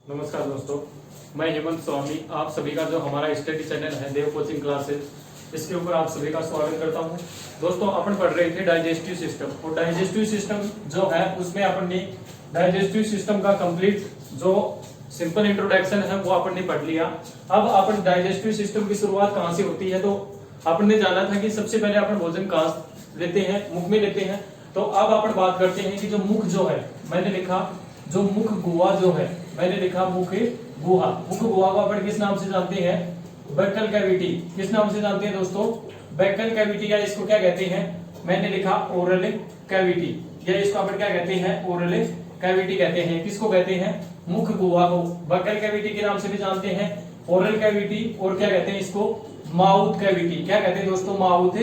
नमस्कार दोस्तों, मैं हेमंत स्वामी आप सभी का जो हमारा स्टडी चैनल है देव कोचिंग क्लासेस, इसके ऊपर आप सभी का स्वागत करता हूं। दोस्तों, अपन पढ़ रहे थे डाइजेस्टिव सिस्टम और डाइजेस्टिव सिस्टम जो है उसमें अपन ने डाइजेस्टिव सिस्टम का कंप्लीट जो सिंपल इंट्रोडक्शन है वो अपन ने पढ़ लिया। अब अपन डाइजेस्टिव सिस्टम की शुरुआत कहाँ से होती है, तो अपन ने जाना था कि सबसे पहले अपन भोजन कहाँ लेते हैं, मुख में लेते हैं। तो अब अपन बात करते हैं कि जो मुख जो है, मैंने लिखा जो मुख गुहा जो है, मैंने लिखा मुख गुहा। मुख गुहा को अपन किस नाम से जानते हैं? Buccal cavity. किस नाम से जानते हैं दोस्तों? बक्कल कैविटी, या इसको क्या कहते हैं? मैंने लिखा ओरल कैविटी, या इसको अपन क्या कहते हैं? ओरल कैविटी कहते हैं। किसको कहते हैं? मुख गुहा को बक्कल कैविटी के नाम से भी जानते हैं, ओरल कैविटी, और क्या कहते हैं इसको? Mouth cavity. क्या कहते हैं दोस्तों? Mouth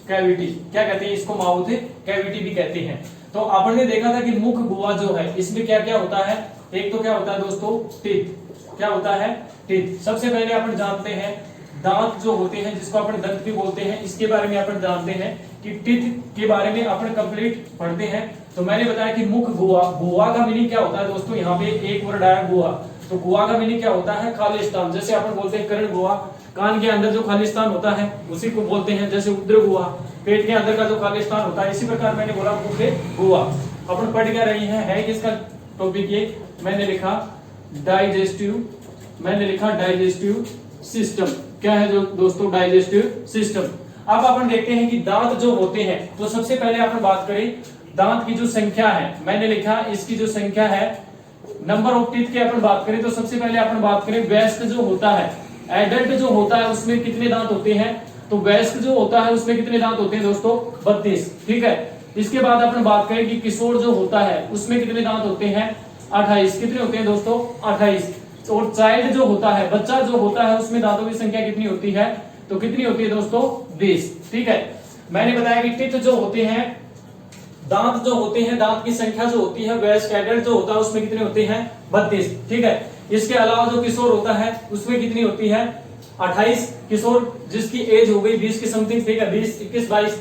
cavity. क्या कहते हैं इसको? माउथ कैविटी भी कहते हैं। तो अपन ने देखा था कि मुख गुहा जो है इसमें क्या क्या होता है। एक तो क्या होता है दोस्तों? टीथ। क्या होता है? टीथ। सबसे पहले अपन जानते हैं दांत जो होते हैं, जिसको अपन दंत भी बोलते हैं, इसके बारे में अपन जानते हैं कि टीथ के बारे में अपन कंप्लीट पढ़ते हैं। तो मैंने बताया कि मुख गुहा, गुहा का मीनिंग क्या होता है दोस्तों? यहाँ पे एक वर्ड आया गुहा। तो गुहा का मीनिंग क्या होता है? खाली स्थान। जैसे अपन बोलते हैं कर्ण गुहा, कान के अंदर जो खाली स्थान होता है उसी को बोलते हैं। जैसे उदर गुहा, पेट के अंदर का जो खाली स्थान होता है। इसी प्रकार मैंने बोला मुख गुहा। अपन पढ़ क्या रही है किसका टॉपिक? ये मैंने लिखा डाइजेस्टिव, मैंने लिखा डाइजेस्टिव सिस्टम। क्या है जो दोस्तों? Digestive system. अब अपन देखते हैं कि दांत जो होते हैं, तो सबसे पहले अपन बात करें दांत की जो संख्या है, मैंने लिखा इसकी जो संख्या है, नंबर ऑफ टीथ की अपन बात करें तो सबसे पहले अपन बात करें वयस्क जो होता है, एडल्ट जो होता है उसमें कितने दांत होते हैं? तो वयस्क जो होता है उसमें कितने दांत होते हैं दोस्तों? 32। ठीक है। इसके बाद अपन बात करें कि किशोर जो होता है उसमें कितने दांत होते हैं? 28। कितने होते हैं दोस्तों? 28। और चाइल्ड जो होता है, बच्चा जो होता है, उसमें दांतों की संख्या कितनी होती है? तो कितनी होती है दोस्तों? 20। ठीक है। मैंने बताया कि टीथ जो होते हैं, दांत जो होते हैं, दांत की संख्या जो होती है, वयस्क एडल्ट जो होता है उसमें कितने होते हैं? 32। ठीक है। इसके अलावा जो किशोर होता है उसमें कितनी होती है? 28। किशोर जिसकी एज हो गई 20 की समथिंग, ठीक है, 20, 21, 22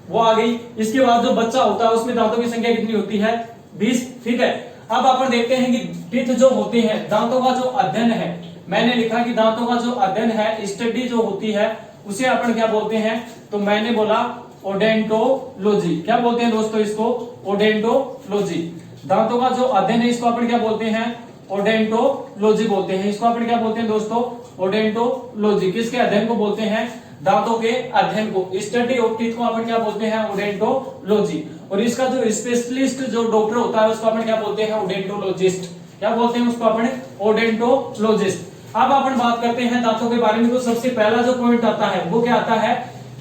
वो आ गई। इसके बाद जो बच्चा होता है उसमें दांतों की संख्या कितनी होती है? 20। ठीक है। अब अपन देखते हैं कि टीथ जो होते हैं, दांतों का जो अध्ययन है, मैंने लिखा कि दांतों का जो अध्ययन है, स्टडी जो होती है, उसे अपन क्या बोलते हैं? तो मैंने बोला ओडेंटोलॉजी। क्या बोलते हैं दोस्तों इसको? ओडेंटोलॉजी। दांतों का जो अध्ययन है इसको अपन क्या बोलते हैं? ओडेंटोलॉजी बोलते हैं। इसको अपन क्या बोलते हैं दोस्तों? ओडेंटोलॉजी। किसके अध्ययन को बोलते हैं? दांतों के अध्ययन को, स्टडी ऑफ टीथ को अपन क्या बोलते हैं? ओडेंटोलॉजी। और इसका जो स्पेशलिस्ट जो डॉक्टर होता है उसको अपन क्या बोलते हैं? ओडेंटोलॉजिस्ट। क्या बोलते हैं उसको अपन? ओडेंटोलॉजिस्ट। अब अपन बात करते हैं दांतों के बारे में। तो सबसे पहला जो पॉइंट आता है वो क्या आता है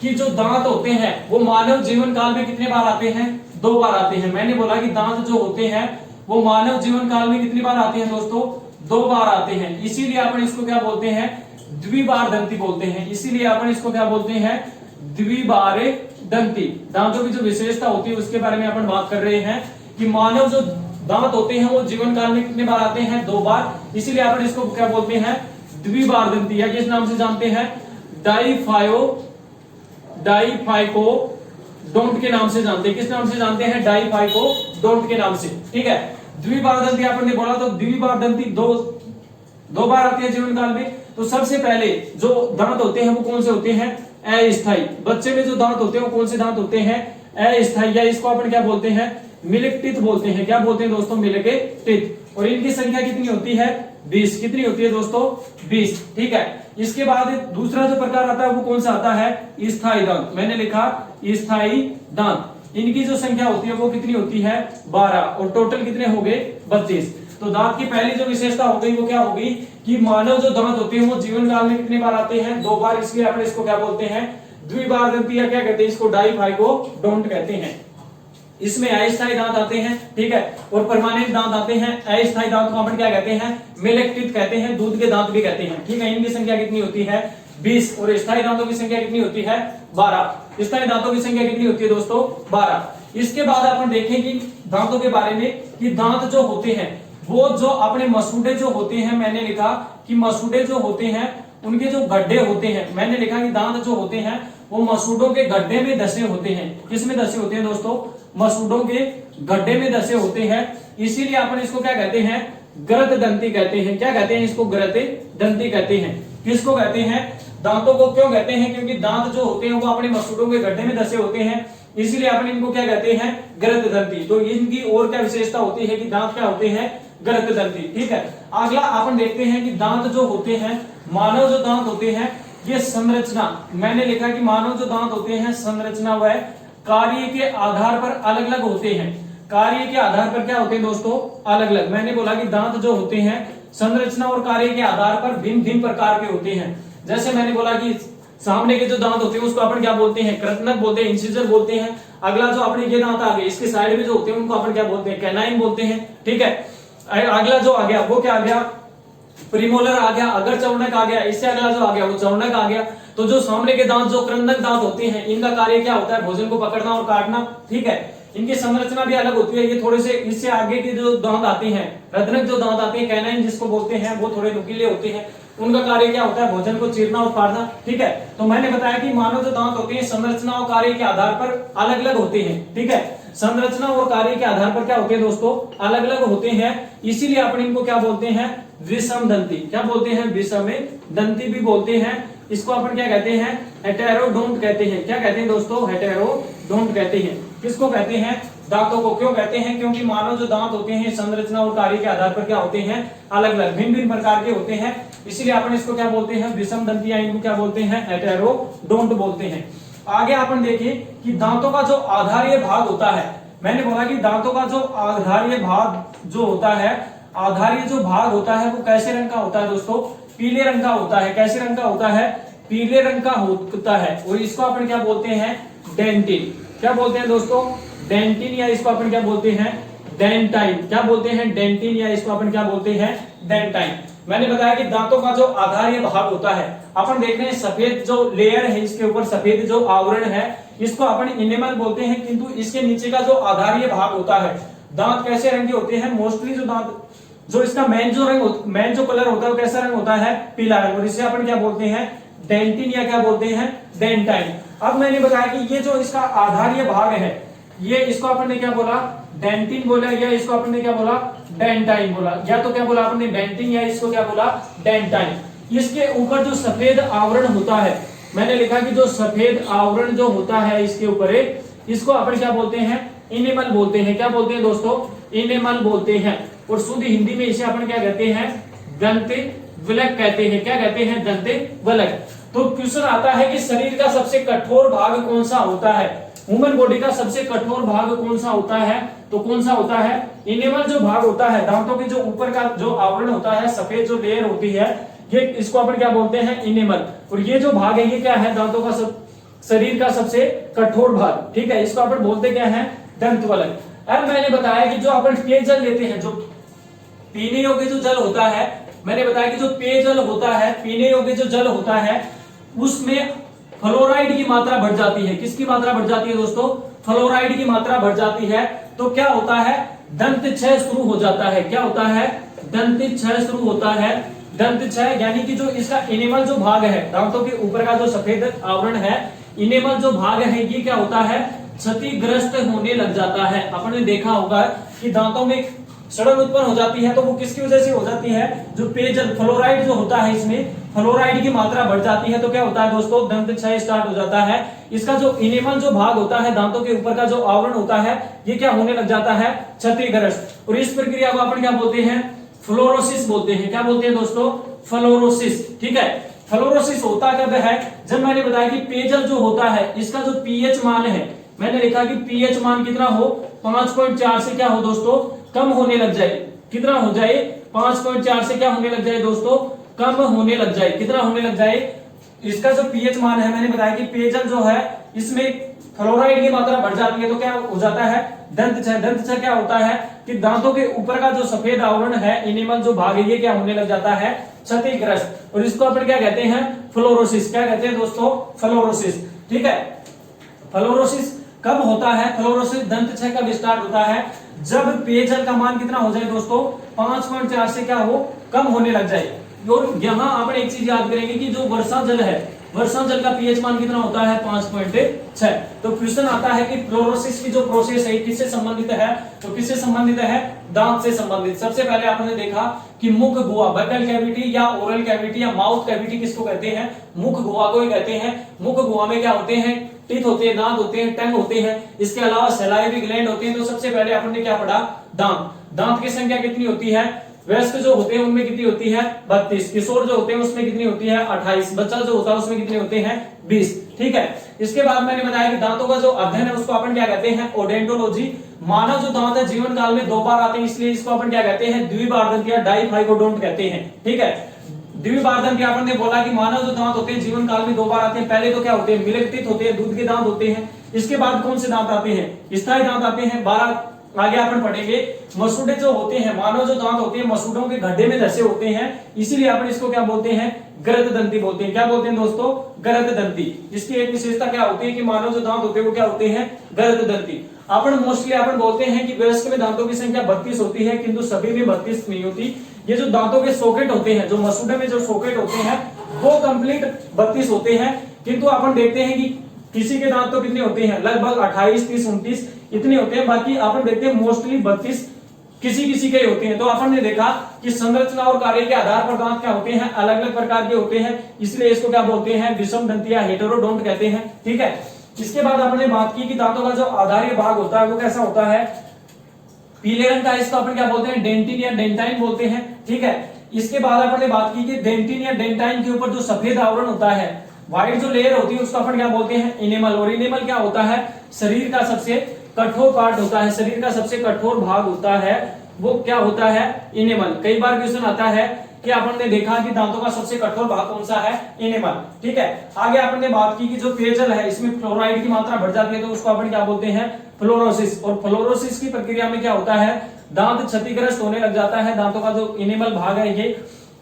कि जो दांत होते हैं वो मानव जीवन काल में कितने बार आते हैं? 2 बार आते हैं। मैंने बोला कि दांत जो होते हैं वो मानव जीवन काल में कितनी बार आते हैं दोस्तों? 2 बार आते हैं। इसीलिए अपन इसको क्या बोलते हैं? द्विबार दंती बोलते हैं। इसीलिए अपन इसको क्या बोलते हैं? द्विबार दंती। दांतों की जो विशेषता होती है उसके बारे में अपन बात कर रहे हैं कि मानव जो दांत होते हैं वो जीवन काल में कितने बार आते हैं? 2 बार। इसीलिए अपन इसको क्या बोलते हैं? द्विबार दंती, या किस नाम से जानते हैं? डाइफाइकोडोंट के नाम से जानते हैं। किस नाम से जानते हैं? डाइफाइकोडोंट के नाम से। ठीक है। द्विबार दंती अपन ने बोला, तो द्विबार दंती दो बार आती है जीवन काल में। तो सबसे पहले जो दांत होते हैं वो कौन से होते हैं? अस्थायी। बच्चे में जो दांत होते हैं वो कौन से दांत होते हैं? अस्थायी, या इसको अपन क्या बोलते हैं? मिल्क टीथ बोलते हैं। क्या बोलते हैं दोस्तों? Milk teeth. और इनकी संख्या कितनी होती है? 20। कितनी होती है दोस्तों? 20। ठीक है। इसके बाद दूसरा जो प्रकार आता है वो कौन सा आता है? स्थायी दांत। मैंने लिखा स्थायी दांत। इनकी जो संख्या होती है वो कितनी होती है? 12। और टोटल कितने हो गए? 32। तो दांत की पहली जो विशेषता हो गई वो क्या होगी कि मानव जो दांत होते हैं वो जीवन काल में कितने बार आते हैं? 2 बार। इसलिए अपन इसको क्या बोलते हैं? द्विबार दंती, या क्या कहते हैं इसको? डाइफाइकोडोंट कहते हैं। इसमें अस्थायी दांत आते हैं, ठीक है, और परमानेंट दांत आते हैं। अस्थायी दांत को अपन क्या कहते हैं? मिल्क टीथ कहते हैं, दूध के दांत भी कहते हैं। ठीक है। इनकी संख्या कितनी होती है? 20। और स्थायी दांतों की संख्या कितनी होती है? 12। स्थायी दांतों की संख्या कितनी होती है दोस्तों? 12। इसके बाद अपन देखेंगे दांतों के बारे में कि दांत जो होते हैं वो जो अपने मसूड़े जो होते हैं, मैंने लिखा कि मसूड़े जो होते हैं उनके जो गड्ढे होते हैं, मैंने लिखा कि दांत जो होते हैं वो मसूड़ों के गड्ढे में धसे होते हैं। किसमें धसे होते हैं दोस्तों? मसूड़ों के गड्ढे में धसे होते हैं। इसीलिए अपन इसको क्या कहते हैं? ग्रत दंती कहते हैं। क्या कहते हैं इसको? ग्रत दंती कहते हैं। किसको कहते हैं? दांतों को क्यों कहते हैं? क्योंकि दांत जो होते हैं वो अपने मसूड़ों के गड्ढे में धसे होते हैं, इसलिए अपन इनको क्या कहते हैं? ग्रत दंती। तो इनकी और क्या विशेषता होती है कि दांत क्या होते हैं? ग्रत दंती। ठीक है, अगला अपन देखते हैं कि दांत जो होते हैं, मानव जो दांत होते हैं, ये संरचना, मैंने लिखा कि मानव जो दांत होते हैं संरचना व कार्य के आधार पर अलग अलग होते हैं। कार्य के आधार पर क्या होते हैं दोस्तों? अलग अलग। मैंने बोला कि दांत जो होते हैं संरचना और कार्य के आधार पर भिन्न भिन्न प्रकार के होते हैं। जैसे मैंने बोला कि सामने के जो दांत होते हैं उसको अपन क्या बोलते हैं? कृतनक बोलते हैं, इंसिजर बोलते हैं। अगला जो अपने ये दांत आ गए, इसके साइड में जो होते हैं उनको अपन क्या बोलते हैं? कैनाइन बोलते हैं। ठीक है, अगला जो आ गया वो क्या आ गया? प्रीमोलर आ गया। अगर चौनक आ गया, इससे अगला जो आ गया वो चौनक आ गया। तो जो सामने के दांत, जो कृंतक दांत होते हैं, इनका कार्य क्या होता है? भोजन को पकड़ना और काटना। ठीक है, इनकी संरचना भी अलग होती है। ये थोड़े से, इससे आगे के जो दांत आते हैं, रत्नक जो दांत आते हैं, कैनाइन जिसको बोलते हैं, वो थोड़े नुकीले होते हैं। उनका कार्य क्या होता है? भोजन को चीरना और फाड़ना। ठीक है, तो मैंने बताया कि मानव जो दांत होते हैं संरचना और कार्य के आधार पर अलग अलग होते हैं। ठीक है, संरचना और कार्य के आधार पर क्या होते हैं दोस्तों? अलग अलग होते हैं। इसीलिए अपन इनको क्या बोलते हैं? विषम दंती। क्या बोलते हैं? विषम दंती भी बोलते हैं। इसको अपन क्या कहते हैं? हेटेरोडोंट कहते हैं। क्या कहते हैं दोस्तों? हेटेरोडोंट कहते हैं। किसको कहते हैं? दांतों को। क्यों कहते हैं? क्योंकि मानव जो दांत होते हैं संरचना और कार्य के आधार पर क्या होते हैं? अलग अलग, भिन्न भिन्न प्रकार के होते हैं। इसीलिए अपन इसको क्या बोलते हैं? विषम दंती, या इनको क्या बोलते हैं? हेटेरोडोंट बोलते हैं। आगे अपन देखिए कि दांतों का जो आधारीय भाग होता है, मैंने बोला कि दांतों का जो आधारीय भाग जो होता है, आधारीय जो भाग होता है वो कैसे रंग का होता है दोस्तों? पीले रंग का होता है। कैसे रंग का होता है? पीले रंग का होता है। और इसको अपन क्या बोलते हैं? डेंटिन। क्या बोलते हैं दोस्तों? डेंटिन, या इसको अपन क्या बोलते हैं? डेंटाइन। क्या बोलते हैं? डेंटिन, या इसको अपन क्या बोलते हैं? डेंटाइन। मैंने बताया कि दांतों का जो आधारीय भाग होता है, अपन देख रहे हैं सफेद जो लेयर है, इसके ऊपर सफेद जो आवरण है, इसको अपन इनेमल बोलते हैं। किंतु इसके नीचे का जो आधारीय भाग होता है, दांत कैसे रंग के होते हैं? मोस्टली जो दांत, जो इसका मेन जो कलर होता है वो कैसा रंग होता है? पीला रंग। और इसे अपन क्या बोलते हैं? डेंटिन, या क्या बोलते हैं? डेंटाइन। अब मैंने बताया कि ये जो इसका आधारीय भाग है, ये इसको अपन ने क्या बोला? डेंटिन बोला, या इसको अपन ने क्या बोला? डेंटाइन बोला। या तो क्या बोला अपन ने? डेंटिन, या इसको क्या बोला? डेंटाइन। इसके ऊपर जो सफेद आवरण होता है, मैंने लिखा कि जो सफेद आवरण जो होता है इसके ऊपर, इसको अपन क्या बोलते हैं? इनेमल बोलते हैं। क्या बोलते हैं दोस्तों? इनेमल बोलते हैं। और शुद्ध हिंदी में इसे अपन क्या कहते हैं? दंत विलक कहते हैं। क्या कहते हैं? दंत विलक। तो क्वेश्चन आता है कि शरीर का सबसे कठोर भाग कौन सा होता है? ह्यूमन बॉडी का सबसे कठोर भाग कौन सा होता है? तो कौन सा होता है? इनेमल जो भाग होता है, दांतों के जो ऊपर का जो आवरण होता है, सफेद जो लेयर होती है, ये इसको अपन क्या बोलते हैं? इनेमल। और ये जो भाग है ये क्या है? दांतों का शरीर का सबसे कठोर भाग। ठीक है, इसको अपन बोलते क्या है? दंत विलक। अब मैंने बताया कि जो अपन पेयजल लेते हैं, जो पीने योग्य जो जल होता है, मैंने बताया कि जो पेयजल होता है, पीने योग्य जो जल होता है, उसमें फ्लोराइड की मात्रा बढ़ जाती है। किसकी मात्रा बढ़ जाती है दोस्तों? फ्लोराइड की मात्रा बढ़ जाती है। तो क्या होता है? दंत क्षय शुरू हो जाता है। क्या होता है? दंत क्षय शुरू होता है। दंत क्षय यानी कि जो इसका इनेमल जो भाग है, दांतों के ऊपर का जो सफेद आवरण है, इनेमल जो भाग है, ये क्या होता है? क्षतिग्रस्त होने लग जाता है। अपन ने देखा होगा कि दांतों में सड़न उत्पन्न हो जाती है, तो वो किसकी वजह से हो जाती है? जो पेयजल, फ्लोराइड जो होता है, इसमें फ्लोराइड की मात्रा बढ़ जाती है। तो क्या होता है दोस्तों? दंत क्षय स्टार्ट हो जाता है। इसका जो इनेमल जो भाग होता है, दांतों के ऊपर का जो आवरण होता है, ये क्या होने लग जाता है? क्षतिग्रस्त। और इस प्रक्रिया को अपन क्या बोलते हैं? फ्लोरोसिस बोलते हैं। क्या बोलते हैं दोस्तों? फ्लोरोसिस। ठीक है, फ्लोरोसिस होता कब है? जब मैंने बताया कि पेयजल जो होता है, इसका जो पीएच मान है, मैंने लिखा कि पीएच मान कितना हो? 5.4 से क्या हो दोस्तों? कम होने लग जाए। कितना हो जाए? 5.4 से क्या होने लग जाए दोस्तों? कम होने लग जाए। कितना होने लग जाए? इसका जो पीएच मान है, मैंने बताया कि पेयजल जो है इसमें फ्लोराइड की मात्रा बढ़ जाती है, तो क्या हो जाता है? दंत क्षय। दंत क्षय क्या होता है कि दांतों के ऊपर का जो सफेद आवरण है, इनेमल जो भाग है, ये क्या होने लग जाता है? क्षतिग्रस्त। और इसको अपन क्या कहते हैं? फ्लोरोसिस। क्या कहते हैं दोस्तों? फ्लोरोसिस। ठीक है, फ्लोरोसिस कब होता है? फ्लोरोसिस दंत क्षय कब स्टार्ट होता है? जब पेयजल का मान कितना हो जाए दोस्तों? 5.4 से क्या हो? कम होने लग जाए। और यहाँ आप एक चीज याद करेंगे कि जो वर्षा जल है, वर्षा जल का पीएच मान कितना होता है 5.6। तो क्वेश्चन आता है कि फ्लोरोसिस की जो प्रोसेस है किससे संबंधित है, तो किससे संबंधित है, दांत से संबंधित। सबसे पहले आपने देखा कि मुख गुहा, बकल कैविटी या ओरल कैविटी या माउथ कैविटी किसको कहते हैं, मुख गुहा को ही कहते हैं। मुख गुहा में क्या होते हैं, टीथ होते हैं, दांत होते हैं, टंग होते हैं, इसके अलावा सलाइवरी ग्लैंड होते हैं। तो सबसे पहले आपने क्या पढ़ा, दांत। दांत की संख्या कितनी होती है, वयस्क जो होते हैं उनमें कितनी होती है 32, किशोर जो होते हैं उसमें कितनी होती है 28, बच्चा जो होता है उसमें कितने होते हैं 20। ठीक है, इसके बाद मैंने बताया कि दांतों का जो अध्ययन है उसको अपन क्या कहते हैं, ओडेंटोलॉजी। मानव जो दांत है जीवन काल में 2 बार आते हैं, इसलिए इसको अपन क्या कहते हैं, द्विबार्धन या डाइफाइगोडोंट कहते हैं। ठीक है, द्विबार्धन के अपन ने बोला कि मानव जो दांत होते हैं जीवन काल में 2 बार आते हैं। पहले तो क्या होते हैं, मिल्क टीथ होते हैं, दूध के दांत होते हैं। इसके बाद कौन से दांत आते हैं, स्थायी दांत आते हैं 12। आगे अपन पढ़ेंगे मसूड़े जो होते हैं, मानव जो दांत होते हैं मसूड़ों के गड्ढे में धसे होते हैं, इसीलिए अपन इसको क्या बोलते हैं, गरद दंती बोलते हैं। क्या बोलते हैं दोस्तों, गरद दंती। इसकी एक विशेषता क्या होती है कि मानव जो दांत होते हैं वो क्या होते हैं, गरद दंती। अपन मोस्टली अपन बोलते हैं कि वयस्क में दांतों की संख्या 32 होती है, किंतु सभी में 32 नहीं होती। ये जो दांतों के सॉकेट होते हैं, जो मसूड़े में जो सॉकेट होते हैं वो कंप्लीट 32 होते हैं, किंतु अपन देखते हैं कि किसी के दांत तो कितने होते हैं, लगभग 28, 30, 29 इतने होते हैं। बाकी अपन देखते हैं मोस्टली 32 किसी किसी के होते हैं। तो अपन ने देखा कि संरचना और कार्य के आधार पर दांत क्या होते हैं, अलग अलग प्रकार के होते हैं, इसलिए इसको क्या बोलते हैं, विषम दंती या हेटेरोडोंट कहते हैं। ठीक है, इसके बाद अपन ने बात की कि दांतों का जो आधारीय भाग होता है वो कैसा होता है, पीले रंग का, इसको अपन क्या बोलते हैं, डेंटिन या डेंटाइन बोलते हैं। ठीक है, इसके बाद अपन ने बात की कि डेंटिन या डेंटाइन के ऊपर जो सफेद आवरण होता है, व्हाइट जो लेयर होती है उसको अपन क्या बोलते हैं, इनेमल। और इनेमल क्या होता है, शरीर का सबसे कठोर पार्ट होता है, शरीर का सबसे कठोर भाग होता है, वो क्या होता है, इनेमल। कई बार क्वेश्चन आता है कि अपन ने देखा कि दांतों का सबसे कठोर भाग कौन सा है, इनेमल। ठीक है, आगे अपन ने बात की कि जो पेयजल है इसमें फ्लोराइड की मात्रा बढ़ जाती है, तो उसको अपन क्या बोलते हैं, फ्लोरोसिस। और फ्लोरोसिस की प्रक्रिया में क्या होता है, दांत क्षतिग्रस्त होने लग जाता है। दांतों का जो इनेमल भाग है ये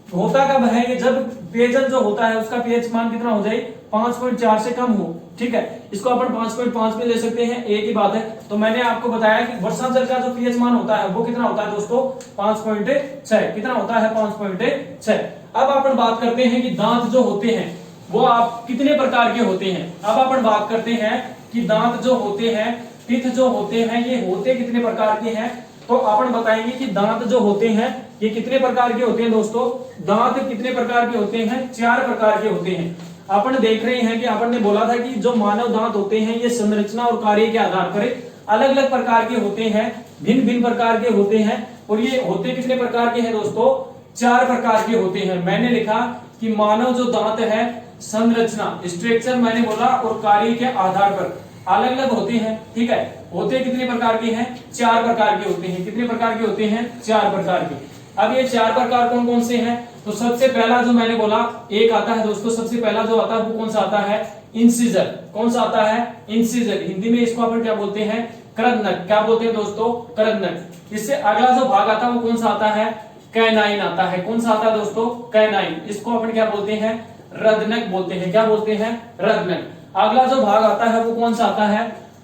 होता कब है, ये जब पेयजल जो होता है उसका पीएच मान कितना हो जाए, 5.4 से कम हो। ठीक है, इसको अपन 5.5 में ले सकते हैं, एक ही बात है। तो मैंने आपको बताया कि वर्षा जल का जो पीएच मान होता है वो कितना होता है दोस्तों, 5.6। कितना होता है, 5.6। अब अपन बात करते हैं कि दांत जो होते हैं वो आप कितने प्रकार के होते हैं। अब अपन बात करते हैं कि दांत जो होते हैं, टीथ जो होते हैं, ये होते कितने प्रकार के हैं। तो अपन बताएंगे कि दांत जो होते हैं ये कितने प्रकार के होते हैं दोस्तों, दांत कितने प्रकार के होते हैं, 4 प्रकार के होते हैं। अपन देख रहे हैं कि अपन ने बोला था कि जो मानव दांत होते हैं ये संरचना और कार्य के आधार पर अलग अलग प्रकार के होते हैं, भिन्न भिन्न प्रकार के होते हैं। और ये होते कितने प्रकार के हैं दोस्तों, 4 प्रकार के होते हैं। मैंने लिखा कि मानव जो दांत है संरचना, स्ट्रक्चर मैंने बोला, और कार्य के आधार पर अलग अलग होते हैं। ठीक है, होते कितने प्रकार के हैं, 4 प्रकार के होते हैं। कितने प्रकार के होते हैं, 4 प्रकार के। अब ये 4 प्रकार कौन कौन से हैं, तो सबसे पहला जो मैंने बोला एक आता है दोस्तों, सबसे पहला जो आता है वो कौन सा आता है, इंसिजर। कौन सा आता है, इंसिजर। हिंदी में इसको अपन क्या बोलते हैं, करदनक। क्या बोलते हैं दोस्तों, करदनक। इससे अगला जो भाग आता है वो कौन सा आता है, कैनाइन आता है। कौन सा आता है दोस्तों, कैनाइन। इसको अपन क्या बोलते हैं, रदनक बोलते हैं। क्या बोलते हैं, रदनक। अगला जो भाग आता है वो कौन सा आता है,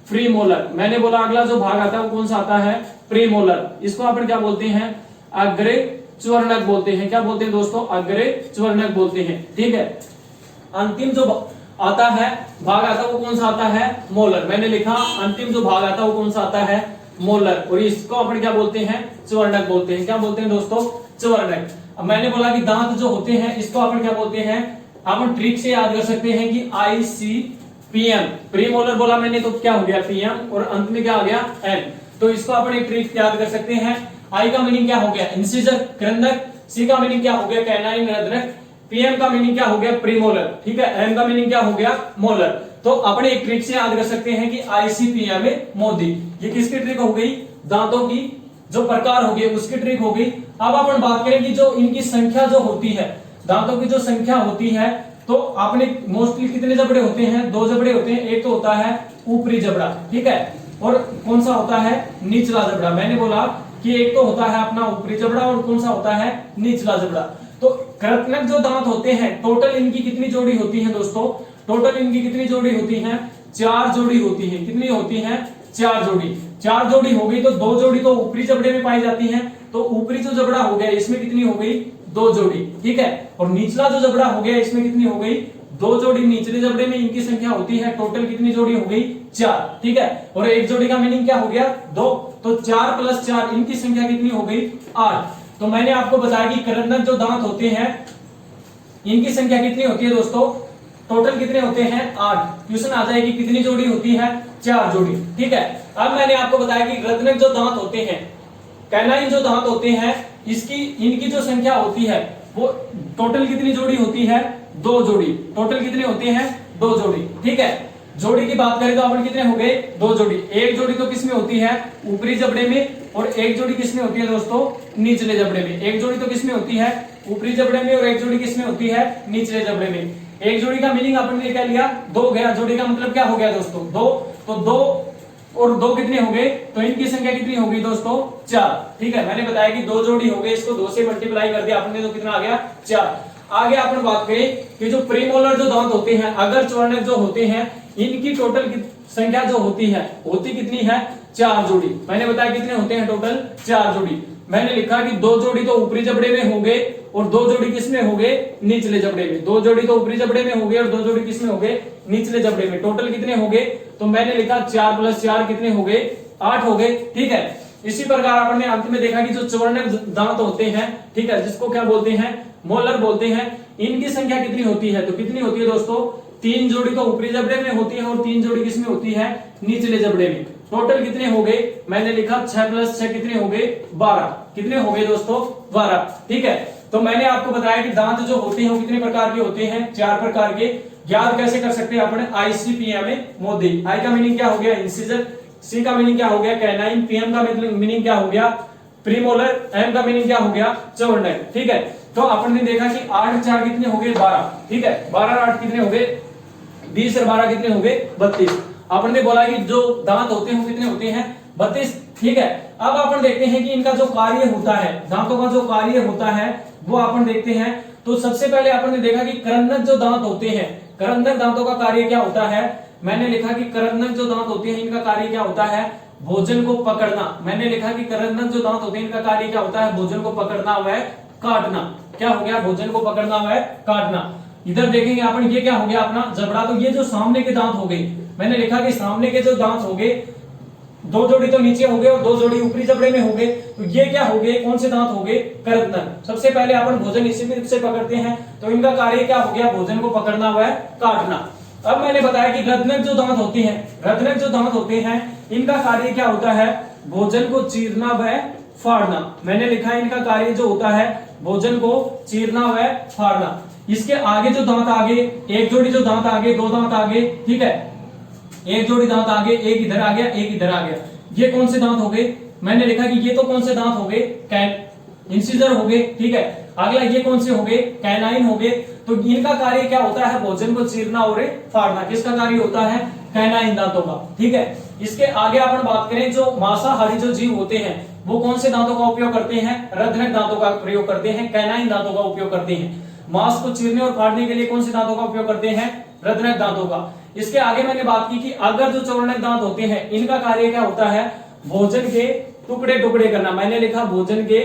प्रीमोलर। मैंने बोला अगला जो भाग आता है वो कौन सा आता है, प्रीमोलर। इसको अपन क्या बोलते हैं, अग्रे च्वर्णक बोलते हैं। क्या बोलते हैं दोस्तों, अग्रे च्वर्णक बोलते हैं। ठीक है, अंतिम जो आता है भाग आता है वो कौन सा आता है, मोलर। मैंने लिखा अंतिम जो भाग आता है वो कौन सा आता है, मोलर। और इसको अपन क्या बोलते हैं, च्वर्णक बोलते हैं। क्या बोलते हैं दोस्तों, च्वर्णक। अब मैंने बोला कि दांत जो होते हैं इसको अपन क्या बोलते हैं, हम ट्रिक से याद कर सकते हैं कि ICPM। प्रीमोलर बोला मैंने तो क्या हो गया, PM, और अंत में क्या आ गया, M। तो इसको अपन एक ट्रिक याद कर सकते हैं। I का मीनिंग क्या हो गया, इंसिजर, करंदक। C का मीनिंग क्या हो गया, कैनाइन, रदनक। PM का मीनिंग क्या हो गया, प्रीमोलर। ठीक है, M का मीनिंग क्या हो गया, मोलर। तो अपन एक ट्रिक से याद कर सकते हैं कि ICPM में मोदी। ये किसकी ट्रिक हो गई, दांतों की जो प्रकार हो गए उसकी ट्रिक हो गई। अब अपन बात करें कि जो इनकी संख्या जो होती है, दांतों की जो संख्या होती है, तो आपने मोस्टली कितने जबड़े होते हैं, 2 जबड़े होते हैं। एक तो होता है ऊपरी जबड़ा, ठीक है, और कौन सा होता है, निचला जबड़ा। मैंने बोला कि एक तो होता है अपना ऊपरी जबड़ा और कौन सा होता है, निचला जबड़ा। तो कृतनक जो दांत होते हैं, टोटल इनकी कितनी जोड़ी होती है दोस्तों, टोटल इनकी कितनी जोड़ी होती है, 4 जोड़ी होती है। कितनी होती है, 4 जोड़ी। 4 जोड़ी हो गई तो 2 जोड़ी तो ऊपरी जबड़े में पाई जाती है, तो ऊपरी जो जबड़ा हो गया इसमें कितनी हो गई, 2 जोड़ी। ठीक है, और निचला जो जबड़ा हो गया इसमें कितनी हो गई, दो जोड़ी निचले जबड़े में इनकी संख्या होती है, टोटल कितनी जोड़ी हो गई 4, ठीक है। और एक जोड़ी का मीनिंग क्या हो गया 2, तो 4 + 4 इनकी संख्या कितनी हो गई 8। तो मैंने आपको बताया कि करंदक जो दांत होते हैं इनकी संख्या कितनी होती है दोस्तों, टोटल कितने होते हैं 8। क्वेश्चन आ जाएगी कितनी जोड़ी होती है 4 जोड़ी, ठीक है। अब मैंने आपको बताया कि रत्नक जो दांत होते हैं, कैनाइन जो दांत होते हैं, इनकी जो संख्या होती है वो टोटल कितनी जोड़ी होती है 2 जोड़ी। टोटल कितने होते हैं 2 जोड़ी, ठीक है। जोड़ी की बात करें तो अपन कितने हो गए 2 जोड़ी। एक जोड़ी तो किसमें होती है ऊपरी जबड़े में, और एक जोड़ी किसमें होती है दोस्तों निचले जबड़े में। एक जोड़ी तो किसमें होती है ऊपरी जबड़े में, और एक जोड़ी किसमें होती है निचले जबड़े में। एक जोड़ी का मीनिंग अपन ने क्या लिया 2 गया, जोड़ी का मतलब क्या हो गया दोस्तों 2, तो 2 और 2 कितने हो गए, तो इनकी संख्या कितनी होगी दोस्तों 4, ठीक है। मैंने बताया कि 2 जोड़ी हो गए, इसको 2 से मल्टीप्लाई कर दिया आपने तो कितना आ गया 4। आगे अपन बात करें कि जो प्रीमोलर जो दांत होते हैं, अगर चवर्णक जो होते हैं, इनकी टोटल संख्या जो होती कितनी है 4 जोड़ी। मैंने बताया कितने होते हैं टोटल 4 जोड़ी। मैंने लिखा कि 2 जोड़ी तो ऊपरी जबड़े में होंगे और 2 जोड़ी किसमें होंगे निचले जबड़े में। 2 जोड़ी तो ऊपरी जबड़े में होंगे और 2 जोड़ी किसमें होंगे निचले जबड़े में। टोटल कितने होंगे, तो मैंने लिखा 4 + 4 कितने हो गए 8 हो गए, ठीक है। इसी प्रकार आपने अंत में देखा कि जो चवर्णक दांत होते हैं, ठीक है, जिसको क्या बोलते हैं मोलर बोलते हैं, इनकी संख्या कितनी होती है, तो कितनी होती है दोस्तों 3 जोड़ी तो ऊपरी जबड़े में होती है और 3 जोड़ी किसमें होती है निचले जबड़े में। टोटल कितने हो गए, मैंने लिखा 6 + 6 कितने हो गए 12। कितने हो गए दोस्तों 12, ठीक है। तो मैंने आपको बताया कि दांत जो होते हैं वो कितने प्रकार के होते हैं 4 प्रकार के। याद कैसे कर सकते हैं अपने ICPM में मोदी। आई का मीनिंग क्या हो गया इंसिजर, सी का मीनिंग क्या हो गया कैनाइन, PM का मीनिंग क्या हो गया प्रीमोलर, M का मीनिंग क्या हो गया चवर्णक, ठीक है। तो अपन ने देखा कि 8 और 4 कितने हो गए 12, ठीक है। 12 और 8 कितने हो गए 20 और 12 कितने हो गए 32। अपन ने बोला कि जो दांत होते हैं वो कितने होते हैं 32, ठीक है। अब अपन देखते हैं कि इनका जो कार्य होता है, दांतों का जो कार्य होता है वो अपन देखते हैं। तो सबसे पहले अपन ने देखा कि करंदक जो दांत होते हैं, करंदक दांतों का कार्य क्या होता है। मैंने लिखा कि करंदक जो दांत होते हैं इनका कार्य क्या होता है भोजन को पकड़ना। मैंने लिखा कि करंदक जो दांत होते हैं इनका कार्य क्या होता है भोजन को पकड़ना व काटना। क्या हो गया भोजन को पकड़ना व काटना। इधर देखेंगे अपन ये क्या हो गया अपना जबड़ा, तो ये जो सामने के दांत हो गए, मैंने लिखा कि सामने के जो दांत हो गए 2 जोड़ी तो नीचे हो गए और 2 जोड़ी ऊपरी जबड़े में हो गए। तो ये क्या हो गए कौन से दांत हो गए करंदक। सबसे पहले अपन भोजन इसी से पकड़ते हैं, तो इनका कार्य क्या हो गया भोजन को पकड़ना व काटना। अब मैंने बताया कि रत्नक जो दांत होते हैं, रत्नक जो दांत होते हैं इनका कार्य क्या होता है भोजन को चीरना व फाड़ना। मैंने लिखा है इनका कार्य जो होता है भोजन को चीरना व फाड़ना। इसके आगे जो दांत आगे, एक जोड़ी जो दांत आगे 2 दांत आगे, ठीक है, एक जोड़ी दांत आगे, एक इधर आ गया एक इधर आ गया, ये कौन से दांत हो गए। मैंने लिखा कि ये तो कौन से दांत हो गए इंसिजर हो गए, ठीक है। अगला ये कौन से हो गए कैनाइन हो गए। तो इनका कार्य क्या होता है भोजन को चीरना और फाड़ना। किसका कार्य होता है कैनाइन दांतों का, ठीक है। इसके आगे अपन बात करें जो मांसाहारी जो जीव होते हैं वो कौन से दांतों का उपयोग करते हैं रत्नक दांतों का प्रयोग करते हैं, कैनाइन दांतों का उपयोग करते हैं। मांस को चीरने और फाड़ने के लिए कौन से दांतों का उपयोग करते हैं रत्नक दांतों का। इसके आगे मैंने बात की कि अगर जो चवर्णक दांत होते हैं इनका कार्य क्या होता है भोजन के टुकड़े टुकड़े करना। मैंने लिखा भोजन के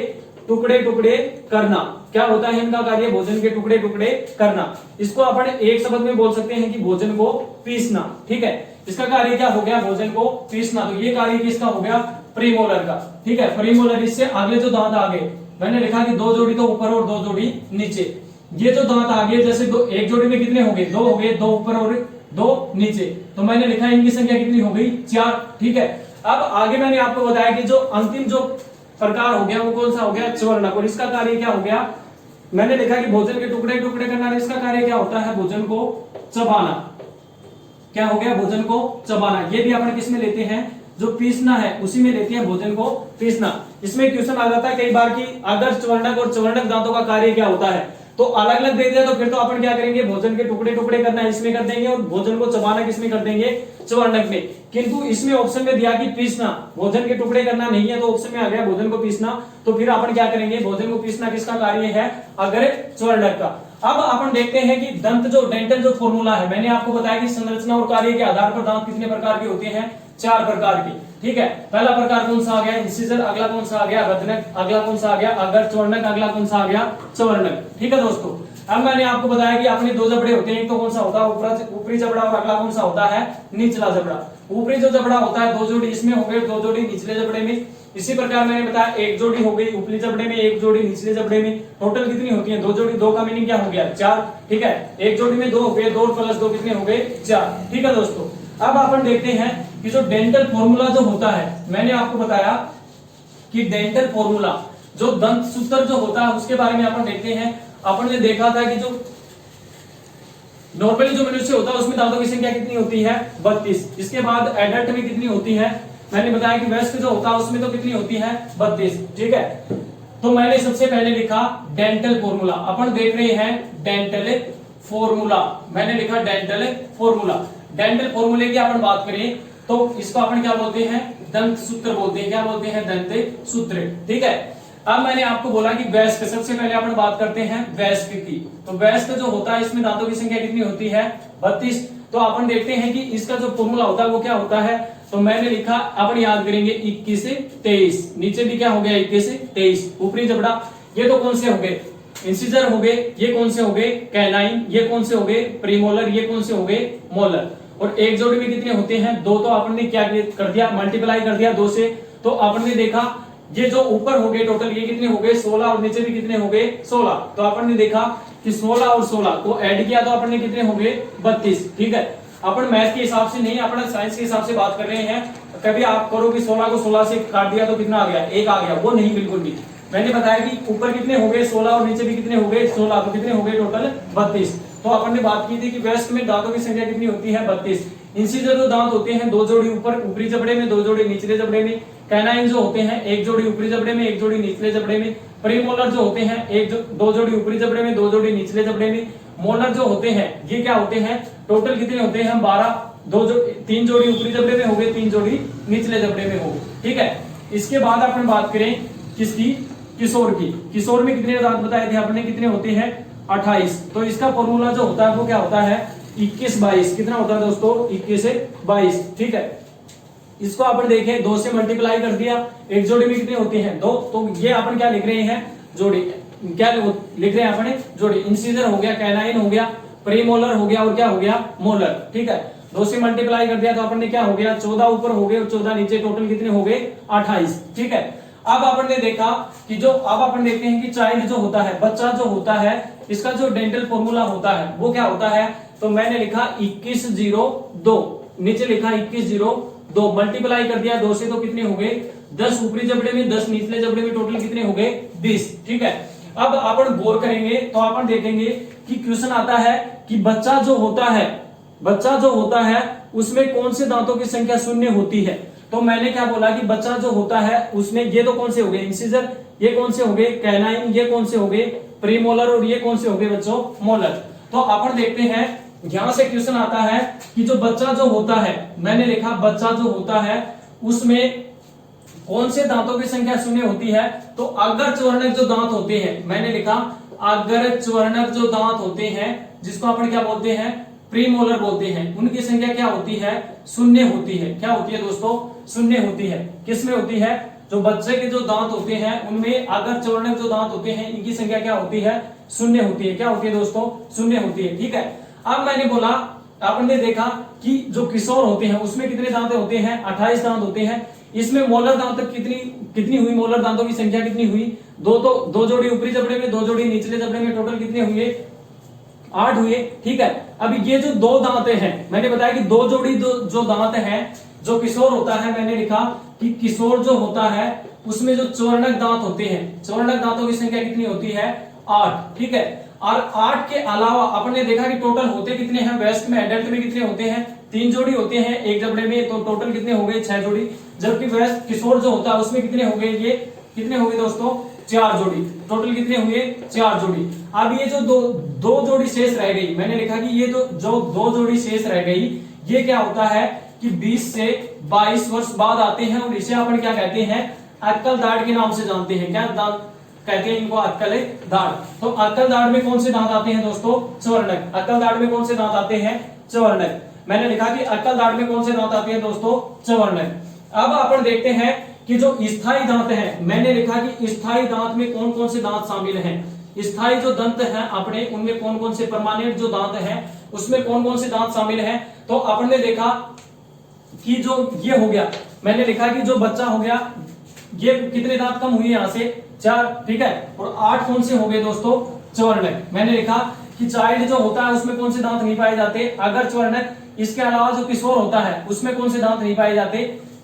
टुकड़े टुकड़े करना। क्या होता है इनका कार्य भोजन के टुकड़े टुकड़े करना। इसको अपन एक शब्द में बोल सकते हैं कि भोजन को पीसना, ठीक है। इसका कार्य क्या हो गया भोजन को पीसना। तो ये कार्य किसका हो गया प्रीमोलर का, ठीक है। प्रीमोलर। इससे अगले जो दांत आगे मैंने लिखा कि 2 जोड़ी तो ऊपर और 2 जोड़ी नीचे। ये जो दांत आगे जैसे एक जोड़ी में कितने हो गए 2 हो गए, 2 ऊपर और 2 नीचे। तो मैंने लिखा इनकी संख्या कितनी हो गई 4, ठीक है। अब आगे मैंने आपको बताया कि जो अंतिम जो प्रकार हो गया वो कौन सा हो गया चवर्णक। और इसका कार्य क्या हो गया मैंने लिखा कि भोजन के टुकड़े टुकड़े करना। इसका कार्य क्या होता है भोजन को चबाना। क्या हो गया भोजन को चबाना। ये भी अपन किस में लेते हैं जो पीसना है उसी में लेते हैं भोजन को पीसना। इसमें क्वेश्चन आ जाता है कई बार कि अगर चवर्णक और चवर्णक दांतों का कार्य क्या होता है तो अलग अलग दे दिया तो फिर तो अपन क्या करेंगे भोजन के टुकड़े टुकड़े करना इसमें कर देंगे और भोजन को चबाना किसमें कर देंगे चवर्णक में। किंतु इसमें ऑप्शन में दिया कि पीसना, भोजन के टुकड़े करना नहीं है तो ऑप्शन में आ गया भोजन को पीसना। तो फिर अपन क्या करेंगे भोजन को पीसना किसका कार्य है अगर चवर्णक का। अब अपन देखते हैं कि दंत जो डेंटल जो फॉर्मूला है मैंने आपको बताया कि संरचना और कार्य के आधार पर दांत कितने प्रकार के होते हैं 4 प्रकार के, ठीक है। पहला प्रकार कौन सा आ गया इंसिजर, अगला कौन सा आ गया रत्नक, अगला कौन सा आ गया अगर चवर्णक, अगला कौन सा आ गया चवर्णक, ठीक है दोस्तों। अब मैंने आपको बताया कि अपने दो जबड़े होते हैं, एक तो कौन सा होता है ऊपरी जबड़ा और अगला कौन सा होता है निचला जबड़ा। ऊपरी जो जबड़ा होता है दो जोड़ी इसमें हो गए, दो जोड़ी निचले जबड़े में। इसी प्रकार मैंने बताया एक जोड़ी हो गई ऊपरी जबड़े में, एक जोड़ी निचले जबड़े में। टोटल कितनी होती है दो जोड़ी, दो का मीनिंग क्या हो गया चार, ठीक है। एक जोड़ी में दो हो गए, दो प्लस दो कितने हो गए चार, ठीक है दोस्तों। अब अपन देखते हैं कि जो डेंटल फॉर्मूला जो होता है, मैंने आपको बताया कि डेंटल फॉर्मूला जो दंत सूत्र जो होता है उसके बारे में अपन देखते हैं। अपन ने देखा था कि जो नॉर्मली जो मनुष्य होता है उसमें दांतों की संख्या कितनी होती है 32। इसके बाद एडल्ट में कितनी होती है, मैंने बताया कि वयस्क जो होता है उसमें तो कितनी होती है 32, ठीक है। तो मैंने सबसे पहले लिखा डेंटल फॉर्मूला। अपन देख रहे हैं डेंटल फॉर्मूला, मैंने लिखा डेंटल फॉर्मूला। डेंटल फॉर्मूले की अपन बात करें तो इसको अपन क्या बोलते हैं दंत सूत्र बोलते हैं। क्या बोलते हैं दंत सूत्र, ठीक है। अब मैंने आपको बोला कि वयस्क, सबसे पहले अपन बात करते हैं वयस्क की। तो वयस्क जो होता है इसमें दांतों की संख्या कितनी होती है 32। तो अपन देखते हैं कि इसका जो फॉर्मूला होता है वो क्या होता है। तो मैंने लिखा, अपन याद करेंगे 21 से 23, नीचे भी क्या हो गया 21 से 23। ऊपरी जबड़ा ये तो कौन से हो गए इंसिजर हो गए, ये कौन से हो गए कैनाइन, ये कौन से हो गए प्रीमोलर, ये कौन से हो गए मोलर। और एक जोड़ी में कितने होते हैं दो, तो अपन ने क्या कर दिया मल्टीप्लाई कर दिया 2 से। तो अपन ने देखा ये जो ऊपर हो गए टोटल ये कितने हो गए 16 और नीचे भी कितने हो गए 16। तो अपन ने देखा कि 16 और 16 को ऐड किया तो अपन ने कितने हो गए 32, ठीक है। अपन मैथ के हिसाब से नहीं, अपन साइंस के हिसाब से बात कर रहे हैं। कभी आप करो कि 16 को 16 से काट दिया तो कितना आ गया 1 आ गया, वो नहीं बिल्कुल भी। मैंने बताया कि ऊपर कितने हो गए 16 और नीचे भी कितने हो गए 16, तो कितने हो गए टोटल 32। तो अपन ने बात की थी कि वयस्क में दांतों की संख्या कितनी होती है 32। इंसिजर जो दांत होते हैं दो जोड़ी ऊपर ऊपरी जबड़े में, दो जोड़ी निचले जबड़े में। कैनाइन जो होते हैं एक जोड़ी ऊपरी जबड़े में, एक जोड़ी निचले जबड़े में। प्रीमोलर जो होते हैं दो जोड़ी ऊपरी जबड़े में, दो जोड़ी निचले जबड़े में। मोलर जो होते हैं ये क्या होते हैं टोटल कितने होते हैं 12, तीन जोड़ी ऊपरी जबड़े में हो गए, तीन जोड़ी निचले जबड़े में हो गए, ठीक है। इसके बाद अपन बात करें किसकी किशोर की। किशोर में कितने दांत बताए थे आपने कितने होते हैं 28। तो इसका फॉर्मूला जो होता है वो क्या होता है 21-22। कितना होता है दोस्तों 21 से 22, ठीक है। इसको अपन देखें 2 से मल्टीप्लाई कर दिया, एक जोड़ी में कितने होते हैं 2। तो ये अपन क्या लिख रहे हैं जोड़ी, क्या लिख रहे हैं अपन जोड़ी। इंसिजर हो गया, कैनाइन हो गया, प्रीमोलर हो गया और क्या हो गया मोलर, ठीक है। 2 से मल्टीप्लाई कर दिया तो अपन ने क्या हो गया 14 ऊपर हो गए और 14 नीचे, टोटल कितने हो गए 28, ठीक है। अब अपन ने देखा कि जो अब अपन देखते हैं कि चाइल्ड जो होता है बच्चा जो होता है इसका जो डेंटल फॉर्मूला होता है वो क्या होता है। तो मैंने लिखा 2102, नीचे लिखा 2102, मल्टीप्लाई कर दिया 2 से तो कितने हो गए 10 ऊपरी जबड़े में, 10 निचले जबड़े में, टोटल कितने हो गए 20, ठीक है। अब अपन गौर करेंगे तो अपन देखेंगे कि क्वेश्चन आता है कि बच्चा जो होता है उसमें कौन से दांतों की संख्या शून्य होती है। तो मैंने क्या बोला कि बच्चा जो होता है उसमें ये तो कौन से हो गए इंसिजर, ये कौन से हो गए कैनाइन, ये कौन से हो गए प्रीमोलर और ये कौन से हो गए बच्चों मोलर। तो अपन देखते हैं यहां से क्वेश्चन आता है कि जो बच्चा जो होता है, मैंने लिखा बच्चा जो होता है उसमें कौन से दांतों की संख्या शून्य होती है। तो अगर च्वर्णक जो दांत होते हैं, मैंने लिखा अगर च्वर्णक जो दांत होते हैं जिसको अपन क्या बोलते हैं प्रीमोलर बोलते हैं, उनकी संख्या क्या होती है शून्य होती है। क्या होती है दोस्तों शून्य होती है। किसमें होती है जो बच्चे के जो दांत होते हैं उनमें अगर च्वर्णक जो दांत होते हैं इनकी संख्या क्या होती है शून्य होती है। क्या होती है दोस्तों शून्य होती है, ठीक है। अब मैंने बोला आपने देखा कि जो किशोर होते हैं उसमें कितने दांत होते हैं 28 दांत होते हैं। इसमें मोलर दांत कितनी हुई, मोलर दांतों की संख्या कितनी हुई दो जोड़ी ऊपरी जबड़े में, 2 जोड़ी निचले जबड़े में, टोटल कितने हुए 8 हुए, ठीक है। अब ये जो 2 दांत हैं मैंने बताया कि 2 जोड़ी जो दांत हैं जो किशोर होता है, मैंने लिखा कि किशोर जो होता है उसमें जो च्वर्णक दांत होते हैं, च्वर्णक दांतों की संख्या कितनी होती है 8, ठीक है। और 8 के अलावा आपने देखा कि टोटल होते कितने हैं वयस्क में, एडल्ट में कितने होते हैं 3 जोड़ी होते हैं एक जबड़े में, तो टोटल कितने हो गए 6 जोड़ी। जबकि वयस्क किशोर जो होता है उसमें कितने हो गए, ये कितने हो गए दोस्तों 4 जोड़ी, टोटल कितने हुए 4 जोड़ी। अब ये जो दो जोड़ी शेष रह गई, मैंने लिखा कि ये जो 2 जोड़ी शेष रह गई ये क्या होता है कि 20 से 22 वर्ष बाद आते हैं और इसे अपन क्या कहते हैं अक्कल दाढ़ के नाम से जानते हैं। क्या दांत कहते हैं इनको अक्कल दाढ़। तो अक्कल दाढ़ में कौन से दांत आते हैं दोस्तों च्वर्णक। अक्कल दाढ़ में कौन से दांत आते हैं च्वर्णक। मैंने लिखा कि अक्कल दाढ़ में कौन से दांत आते हैं दोस्तों च्वर्णक। अब अपन देखते हैं कि जो स्थायी दांत हैं, मैंने लिखा कि स्थायी दांत में कौन कौन से दांत शामिल हैं। स्थायी जो दंत है अपने, उनमें कौन कौन से परमानेंट जो दांत हैं उसमें कौन कौन से दांत शामिल हैं। तो अपन ने देखा कि जो ये हो गया, मैंने लिखा कि जो बच्चा हो गया, ये कितने दांत कम हुए यहां से 4, ठीक है, और 8 कौन से हो गए दोस्तों, चवर्णक। मैंने लिखा कि चाइल्ड जो होता है उसमें कौन से दांत नहीं पाए जाते, अगर चवर्णक। इसके अलावा जो किशोर होता है उसमें कौन से दांत नहीं पाए जाते,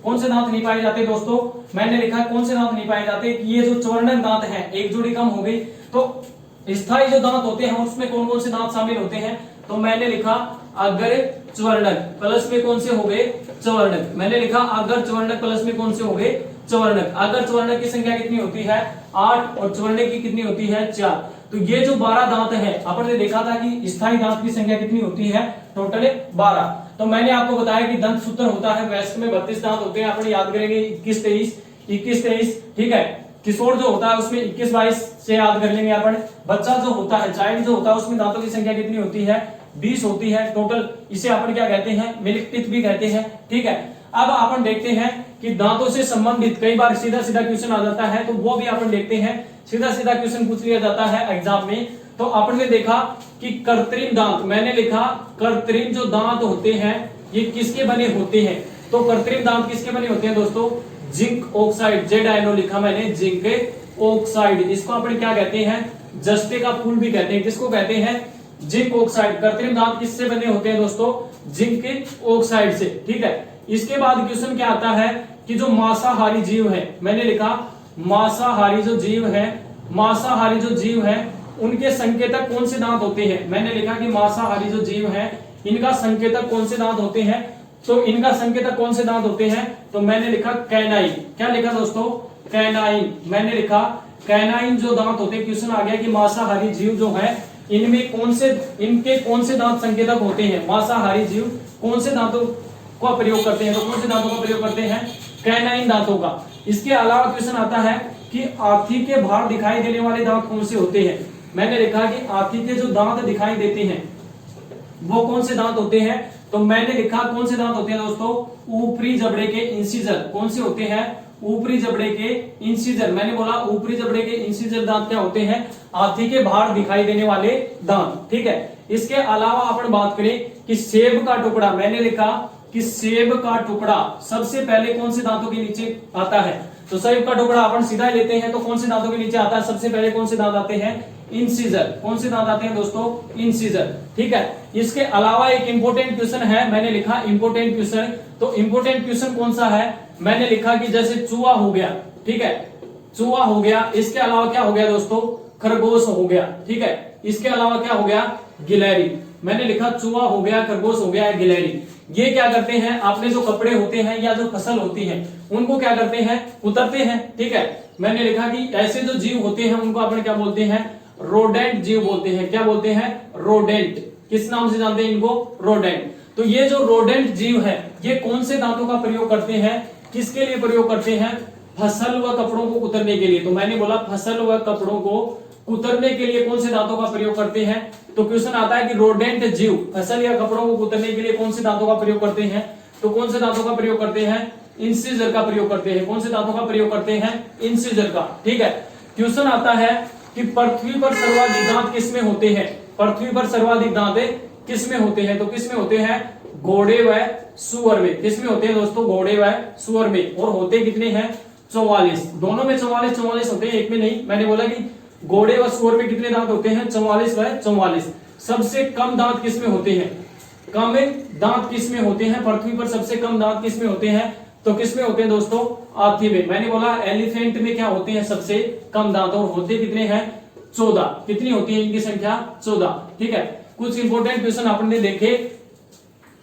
कौन से दांत नहीं पाए जाते दोस्तों, मैंने लिखा कौन से दांत नहीं पाए जाते कि ये जो चवर्णक दांत है, एक जोड़ी कम हो गई। तो स्थायी जो दांत होते हैं उसमें कौन कौन से दांत शामिल होते हैं, तो मैंने लिखा अगर चवर्णक प्लस में कौन से हो गए, चवर्णक। मैंने लिखा अगर चवर्णक प्लस में कौन से हो गए, चवर्णक। अगर चवर्णक की संख्या कितनी होती है 8 और चवर्णक की कितनी होती है 4। तो ये जो 12 दांत है, अपन ने देखा था कि स्थायी दांत की संख्या कितनी होती है, टोटल 12। तो मैंने आपको बताया कि दंत सूत्र होता है, वयस्क में 32 दांत होते हैं, अपन याद करेंगे 21-23, ठीक है। किशोर जो होता है उसमें 21-22 से याद कर लेंगे अपन। बच्चा जो होता है, चाइल्ड जो होता है, उसमें दांतों की संख्या कितनी होती है, 20 होती है टोटल। इसे अपन क्या कहते हैं, मिल्क टीथ भी कहते हैं, ठीक है। अब अपन देखते हैं कि दांतों से संबंधित कई बार सीधा सीधा क्वेश्चन आ जाता है, तो वो भी अपन देखते हैं। सीधा सीधा क्वेश्चन पूछ लिया जाता है एग्जाम में। तो अपन ने देखा कि कृत्रिम दांत, मैंने लिखा कृत्रिम जो दांत होते हैं ये किसके बने होते हैं। तो कृत्रिम दांत किसके बने होते हैं दोस्तों, जिंक ऑक्साइड, ZiO लिखा मैंने, जिंक ऑक्साइड। इसको अपन क्या कहते हैं, जस्ते का फूल भी कहते हैं। किसको कहते हैं, जिंक ऑक्साइड। कृत्रिम दांत किससे बने होते हैं दोस्तों, जिंक ऑक्साइड से, ठीक है। इसके बाद क्वेश्चन क्या आता है कि जो मांसाहारी जीव है, मैंने लिखा मांसाहारी जो जीव है, मांसाहारी जो जीव है उनके संकेतक कौन से दांत होते हैं। मैंने लिखा कि मांसाहारी जो जीव है इनका संकेतक कौन से दांत होते हैं। तो इनका संकेतक कौन से दांत होते हैं, तो मैंने लिखा कैनाइन। क्या लिखा दोस्तों, कैनाइन। मैंने लिखा कैनाइन जो दांत होते हैं। क्वेश्चन आ गया कि मांसाहारी जीव जो है इनमें कौन से, इनके कौन से दांत संकेतक होते हैं। मांसाहारी जीव कौन से दांतों का प्रयोग करते हैं, तो कौन से दांतों का प्रयोग करते हैं, कैनाइन दांतों का। इसके अलावा क्वेश्चन आता है कि आंखी के बाहर दिखाई देने वाले दांत कौन से होते हैं। मैंने लिखा कि आंखी के जो दांत दिखाई देते हैं वो कौन से दांत होते हैं। तो मैंने लिखा कौन से दांत होते हैं दोस्तों, ऊपरी जबड़े के इंसिजर। कौन से होते हैं, ऊपरी जबड़े के इंसिजर। मैंने बोला ऊपरी जबड़े के इंसिजर दांत क्या होते हैं, आंखी के बाहर दिखाई देने वाले दांत, ठीक है। इसके अलावा अपन बात करें कि सेब का टुकड़ा, मैंने लिखा कि सेब का टुकड़ा सबसे पहले कौन से दांतों के नीचे आता है। तो सेब का टुकड़ा अपन सीधा लेते हैं तो कौन से दांतों के नीचे आता है, सबसे पहले कौन से दांत आते हैं, इंसिजर। कौन से दांत आते हैं दोस्तों, इंसिजर, ठीक है। इसके अलावा एक इंपोर्टेंट क्वेश्चन है, मैंने लिखा इंपोर्टेंट क्वेश्चन। तो इंपोर्टेंट क्वेश्चन कौन सा है, मैंने लिखा कि जैसे चूहा हो गया, ठीक है, चूहा हो गया। इसके अलावा क्या हो गया दोस्तों, खरगोश हो गया, ठीक है। इसके अलावा क्या हो गया, गिलहरी। मैंने लिखा चूहा हो गया, खरगोश हो गया, गिलहरी। ये क्या करते हैं, अपने जो कपड़े होते हैं या जो फसल होती है उनको क्या करते हैं, उतरते हैं, ठीक है। मैंने लिखा कि ऐसे जो जीव होते हैं उनको अपन क्या बोलते हैं, रोडेंट जीव बोलते हैं। क्या बोलते हैं, रोडेंट। किस नाम से जानते हैं इनको, रोडेंट। तो ये जो रोडेंट जीव है ये कौन से दांतों का प्रयोग करते हैं, किसके लिए प्रयोग करते हैं, फसल व कपड़ों को कुतरने के लिए। तो मैंने बोला फसल व कपड़ों को कुतरने के लिए कौन से दांतों का प्रयोग करते हैं। तो क्वेश्चन आता है कि रोडेंट जीव फसल या कपड़ों को कुतरने के लिए कौन से दांतों का प्रयोग करते हैं। तो कौन से दांतों का प्रयोग करते हैं, इंसिजर का प्रयोग करते हैं। कौन से दांतों का प्रयोग करते हैं, इंसिजर का, ठीक है। क्वेश्चन आता है कि पृथ्वी पर सर्वाधिक दांत किसमें होते हैं। पृथ्वी पर सर्वाधिक दांत किसमें होते हैं, तो किसमें होते हैं, घोड़े व सुअर में। किसमें होते हैं दोस्तों, घोड़े व सुअर में। और होते कितने हैं, 44। दोनों में 44 होते हैं, एक में नहीं। मैंने बोला कि घोड़े व सुअर में कितने दांत होते हैं, 44 व 44। सबसे कम दांत किसमें होते हैं, कम दांत किसमें होते हैं, पृथ्वी पर सबसे कम दांत किसमें होते हैं। तो किसमें होते हैं दोस्तों, हाथी में। मैंने बोला एलिफेंट में क्या होते हैं, सबसे कम दांत। और होते कितने हैं, 14। कितनी होती है इनकी संख्या, 14, ठीक है। कुछ इंपोर्टेंट क्वेश्चन आपने देखे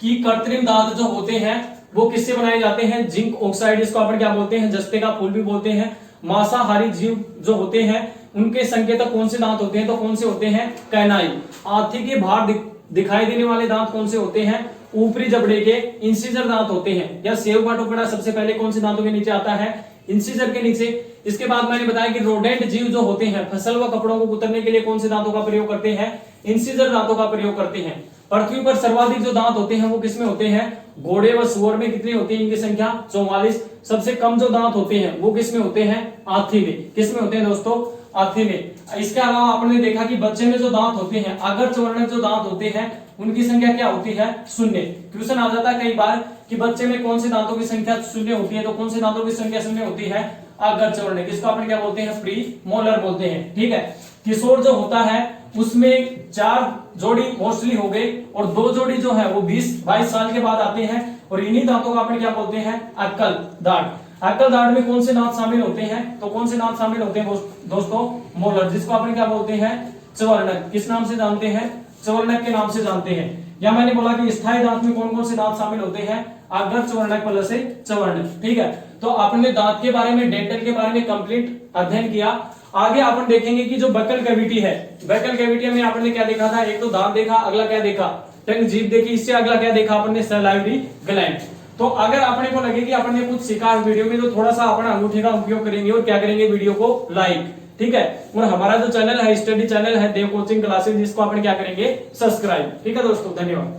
कि कृत्रिम दांत जो होते हैं वो किससे बनाए जाते हैं, जिंक ऑक्साइड। इसको अपन क्या बोलते हैं, जस्ते का फूल भी बोलते हैं। मांसाहारी जीव जो होते हैं उनके संकेतक कौन से दांत होते हैं, तो कौन से होते हैं, कैनाइन। हाथी के बाहर दिखाई देने वाले दांत कौन से होते हैं, ऊपरी जबड़े के इंसिजर दांत होते हैं। या सेब का टुकड़ा सबसे पहले कौन से दांतों के नीचे आता है, इंसिजर के नीचे। इसके बाद मैंने बताया कि रोडेंट जीव जो होते हैं फसल व कपड़ों को कुतरने के लिए कौन से दांतों का प्रयोग करते हैं, इंसिजर दांतों का प्रयोग करते हैं। पृथ्वी पर सर्वाधिक जो दांत होते हैं वो किसमें होते हैं, घोड़े व सुअर में। कितनी होती है इनकी संख्या, 44। सबसे कम जो दांत होते हैं वो किसमें होते हैं, हाथी में। किसमें होते हैं दोस्तों, आथे में। इसके अलावा आपने देखा कि बच्चे में जो दांत होते हैं, अगर चवर्णक जो दांत होते हैं उनकी संख्या क्या होती है? शून्य। क्वेश्चन आ जाता है कई बार कि बच्चे में कौन से दांतों की संख्या शून्य होती है, तो कौन से दांतों की संख्या शून्य होती है? अगर चवर्णक, इसको अपन क्या बोलते हैं? प्री मोलर बोलते हैं। ठीक है। किशोर जो होता है उसमें 4 जोड़ी मोस्टली हो गए और 2 जोड़ी जो है वो 20-22 साल के बाद आते हैं और इन्हीं दांतों को अपन क्या बोलते हैं? अक्कल दांत। अक्कल दांत में कौन से दांत शामिल होते हैं? तो कौन से दांत शामिल होते हैं दोस्तों? मोलर, जिसको अपन क्या बोलते हैं? चवर्णक। किस नाम से जानते हैं? चवर्णक के नाम से जानते हैं। या मैंने बोला कि स्थायी दांत में कौन कौन से दांत शामिल होते हैं? अग्र चवर्णक प्लस चवर्णक। ठीक है। तो आपने दांत के बारे में, डेंटल के बारे में कंप्लीट अध्ययन किया। आगे अपन देखेंगे कि जो बकल कैविटी है, बकल कैविटी में आपने क्या देखा था? एक तो दांत देखा, अगला क्या देखा? टंग, जीभ देखी, इससे अगला क्या देखा आपने? Salivary gland. तो अगर आपने को लगे कि आपने कुछ सीखा वीडियो में, तो थोड़ा सा अपना अंगूठे का उपयोग करेंगे और क्या करेंगे? वीडियो को लाइक। ठीक है। और हमारा जो चैनल है, स्टडी चैनल है देव कोचिंग क्लासेस, जिसको अपन क्या करेंगे? सब्सक्राइब। ठीक है दोस्तों, धन्यवाद।